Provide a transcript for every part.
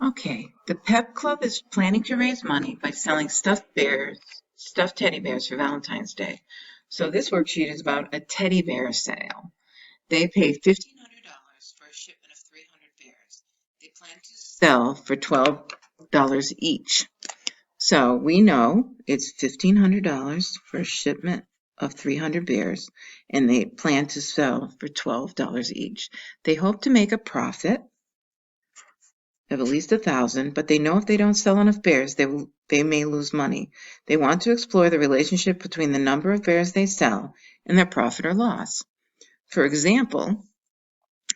Okay, the Pep Club is planning to raise money by selling stuffed teddy bears for Valentine's Day. So this worksheet is about a teddy bear sale. They pay $1,500 for a shipment of 300 bears. They plan to sell for $12 each. So we know it's $1,500 for a shipment of 300 bears, and they plan to sell for $12 each. They hope to make a profit of at least 1,000, but they know if they don't sell enough bears, they may lose money. They want to explore the relationship between the number of bears they sell and their profit or loss. For example,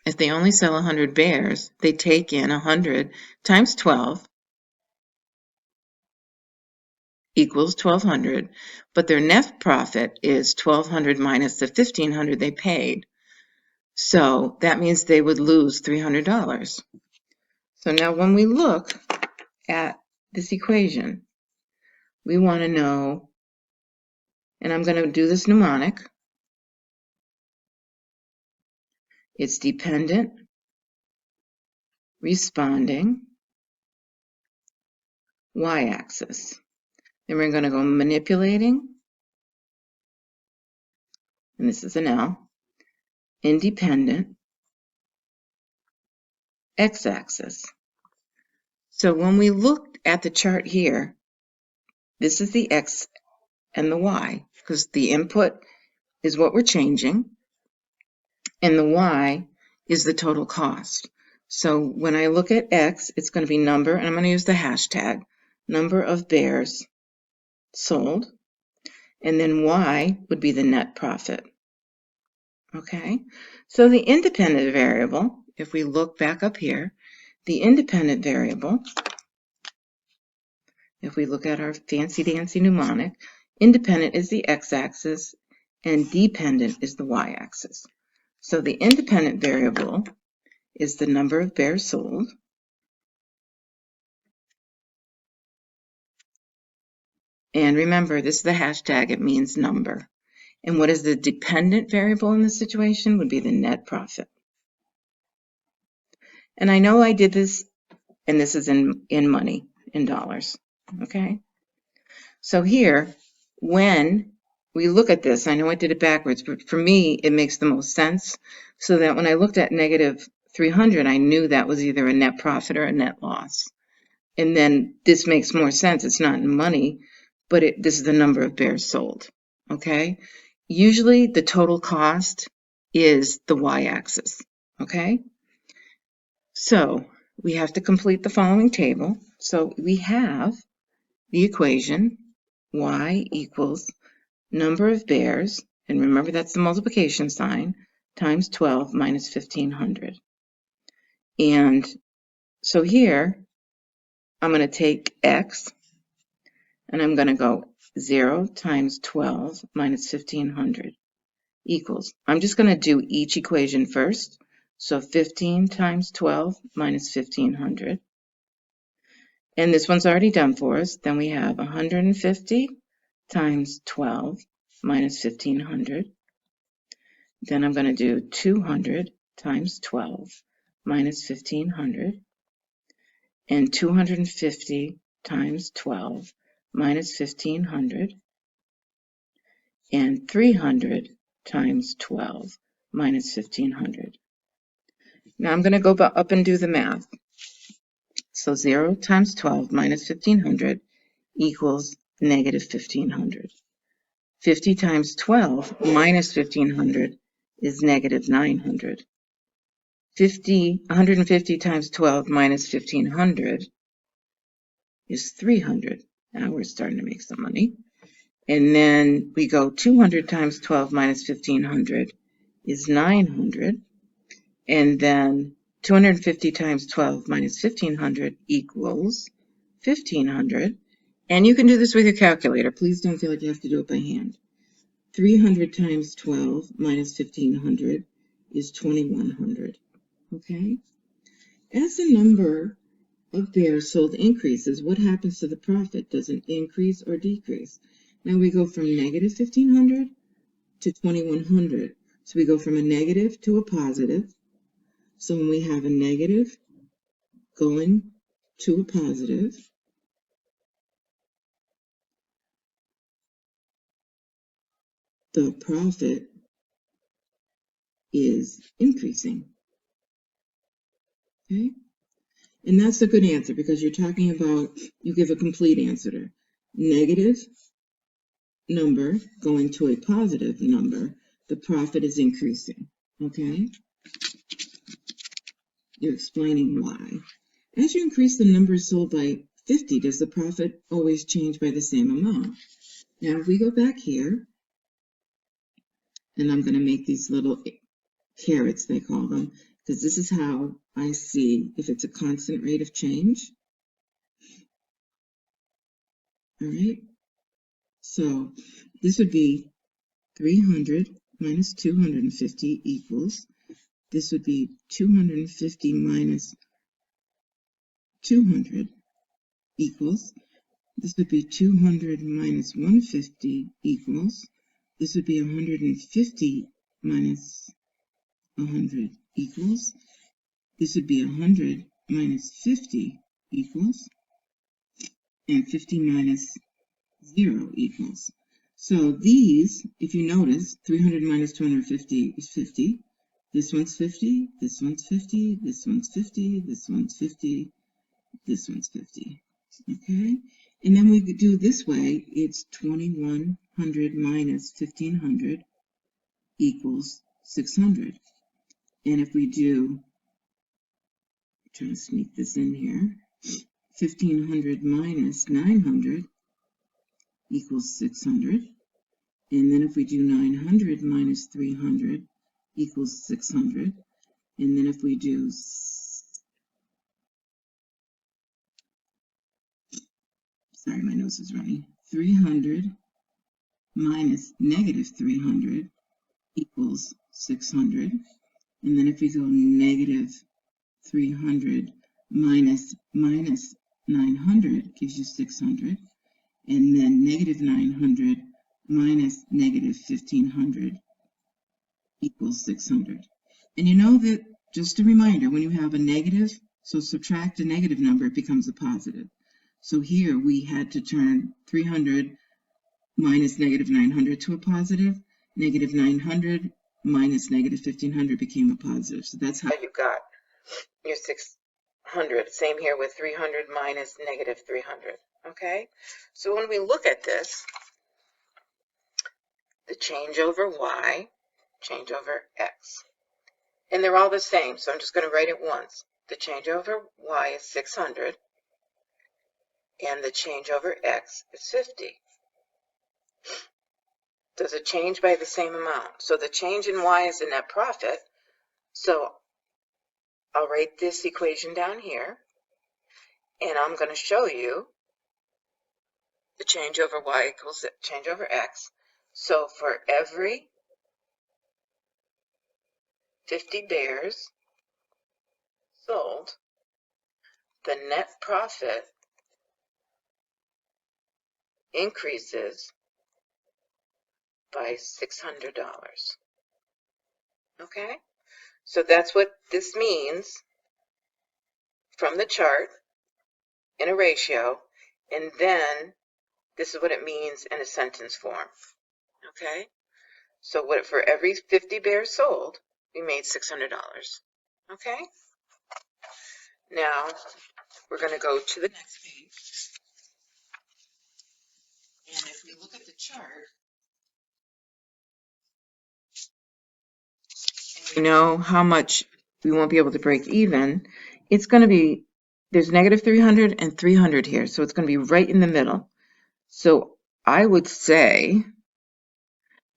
if they only sell 100 bears, they take in 100 times 12 equals 1,200, but their net profit is 1,200 minus the 1,500 they paid. So that means they would lose $300. So now when we look at this equation, we want to know, and I'm going to do this mnemonic. It's dependent, responding, y-axis. Then we're going to go manipulating, and this is an L, independent, x-axis. So when we look at the chart here, this is the x and the y, because the input is what we're changing, and the y is the total cost. So when I look at x, it's going to be number, and I'm going to use the hashtag, number of bears sold, and then y would be the net profit. Okay, so the independent variable, if we look back up here, the independent variable, if we look at our fancy-dancy mnemonic, independent is the x-axis and dependent is the y-axis. So the independent variable is the number of bears sold. And remember, this is the hashtag, it means number. And what is the dependent variable in this situation would be the net profit. And I know I did this, and this is in money, in dollars, okay? So here, when we look at this, I know I did it backwards, but for me, it makes the most sense, so that when I looked at negative 300, I knew that was either a net profit or a net loss. And then this makes more sense. It's not in money, but this is the number of bears sold, okay? Usually the total cost is the y-axis, okay? So we have to complete the following table. So we have the equation y equals number of bears, and remember that's the multiplication sign, times 12 minus 1,500. And so here, I'm going to take x, and I'm going to go 0 times 12 minus 1,500 equals, I'm just going to do each equation first. So 15 times 12 minus 1,500. And this one's already done for us. Then we have 150 times 12 minus 1,500. Then I'm going to do 200 times 12 minus 1,500. And 250 times 12 minus 1,500. And 300 times 12 minus 1,500. Now I'm going to go up and do the math. So 0 times 12 minus 1,500 equals negative 1,500. 50 times 12 minus 1,500 is negative 900. 150 times 12 minus 1,500 is 300. Now we're starting to make some money. And then we go 200 times 12 minus 1,500 is 900. And then 250 times 12 minus 1,500 equals 1,500. And you can do this with your calculator. Please don't feel like you have to do it by hand. 300 times 12 minus 1,500 is 2,100. Okay? As the number of bears sold increases, what happens to the profit? Does it increase or decrease? Now we go from negative 1,500 to 2,100. So we go from a negative to a positive. So when we have a negative going to a positive, the profit is increasing. Okay? And that's a good answer because you're talking about, you give a complete answer. Negative number going to a positive number, the profit is increasing. Okay? You're explaining why. As you increase the number sold by 50, does the profit always change by the same amount? Now, if we go back here, and I'm going to make these little carrots, they call them, because this is how I see if it's a constant rate of change. All right, so this would be 300 minus 250 equals, this would be 250 minus 200 equals, this would be 200 minus 150 equals, this would be 150 minus 100 equals, this would be 100 minus 50 equals, and 50 minus 0 equals. So these, if you notice, 300 minus 250 is 50. This one's 50, this one's 50, this one's 50, this one's 50, this one's 50. Okay? And then we do this way, it's 2100 minus 1500 equals 600. And if we do, I'm trying to sneak this in here, 1500 minus 900 equals 600. And then if we do 900 minus 300 equals 600. And then if we do, sorry, my nose is running, 300 minus negative 300 equals 600. And then if we go negative 300 minus 900 gives you 600. And then negative 900 minus negative 1500 equals 600. And you know that, just a reminder, when you have a negative, so subtract a negative number, it becomes a positive. So here we had to turn 300 minus negative 900 to a positive. Negative 900 minus negative 1500 became a positive. So that's how you got your 600. Same here with 300 minus negative 300. Okay? So when we look at this, the change over y, change over x. And they're all the same, so I'm just going to write it once. The change over y is 600, and the change over x is 50. Does it change by the same amount? So the change in y is the net profit, so I'll write this equation down here, and I'm going to show you the change over y equals the change over x. So for every 50 bears sold, the net profit increases by $600. Okay? So that's what this means from the chart in a ratio, and then this is what it means in a sentence form. Okay? So what for every 50 bears sold, we made $600. Okay? Now we're going to go to the next page. And if we look at the chart, and we know how much we won't be able to break even, it's going to be, there's negative 300 and 300 here, so it's going to be right in the middle. So I would say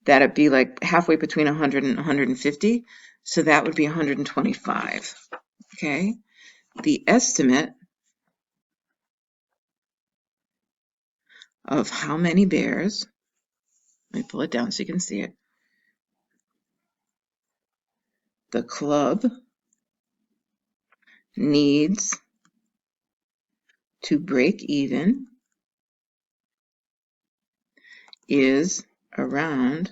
that it'd be like halfway between 100 and 150, so that would be 125. Okay? The estimate of how many bears, let me pull it down so you can see it, the club needs to break even is around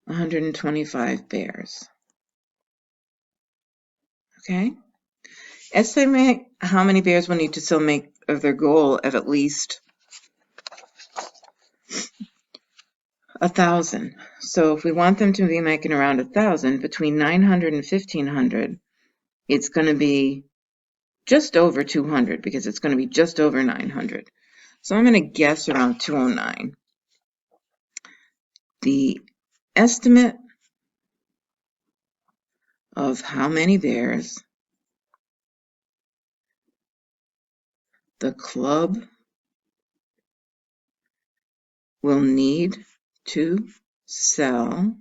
125 bears. Okay? Estimate how many bears will need to still make of their goal of at least 1,000. So if we want them to be making around 1,000, between 900 and 1,500, it's going to be just over 200 because it's going to be just over 900. So I'm going to guess around 209. The estimate of how many bears the club will need to sell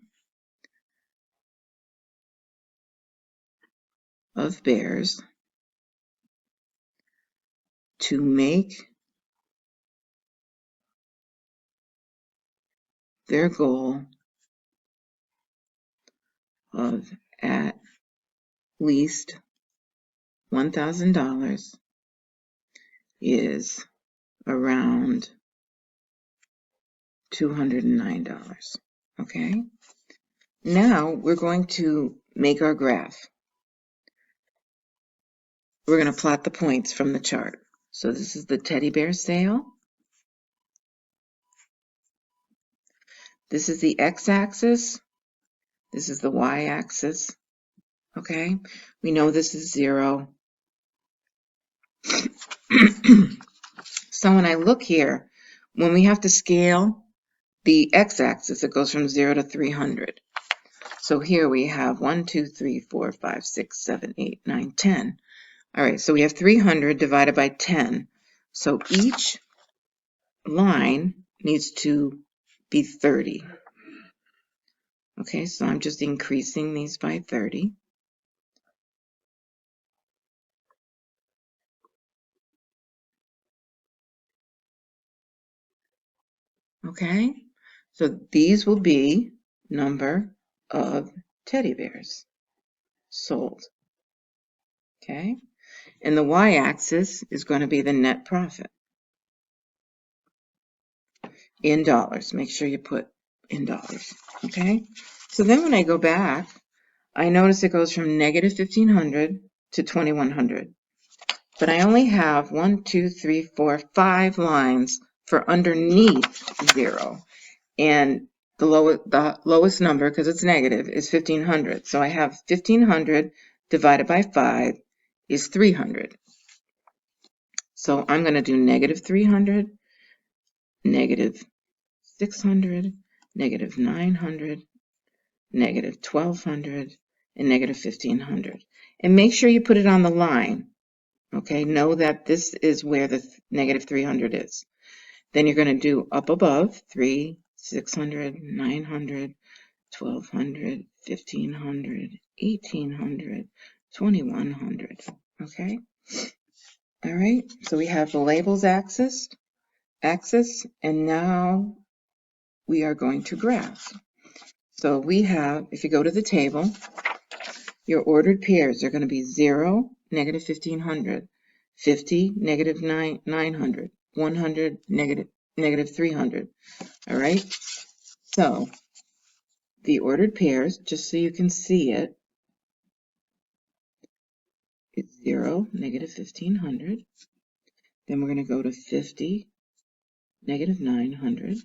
of bears to make their goal of at least $1,000 is around $209. Okay, now we're going to make our graph. We're going to plot the points from the chart. So this is the teddy bear sale. This is the x-axis. This is the y-axis. Okay, we know this is 0. So when I look here, when we have to scale the x-axis, it goes from 0 to 300. So here we have 1, 2, 3, 4, 5, 6, 7, 8, 9, 10. All right, so we have 300 divided by 10. So each line needs to be 30. Okay, so I'm just increasing these by 30. Okay, so these will be number of teddy bears sold. Okay, and the y-axis is going to be the net profit in dollars. Make sure you put in dollars. Okay, so then when I go back, I notice it goes from negative 1,500 to 2,100. But I only have 1, 2, 3, 4, 5 lines for underneath 0. And the lowest number, because it's negative, is 1,500. So I have 1,500 divided by 5 is 300. So I'm going to do negative 300, negative 600, negative 900, negative 1,200, and negative 1,500. And make sure you put it on the line. Okay, know that this is where the negative 300 is. Then you're going to do up above 3, 600, 900, 1,200, 1,500, 1,800, 2,100. Okay, all right, so we have the labels axis, and now we are going to graph. So we have, if you go to the table, your ordered pairs are going to be 0, negative 1,500, 50, negative 900, 100, negative 300. All right, so the ordered pairs, just so you can see it, it's 0, negative 1,500. Then we're going to go to 50, negative 900.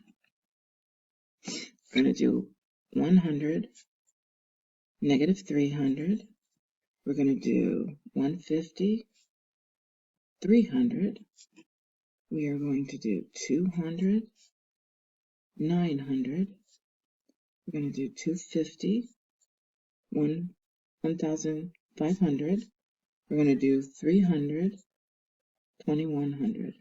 We're going to do 100, negative 300. We're going to do 150, 300. We are going to do 200, 900. We're going to do 250, 1,500. We're going to do 300, 2,100.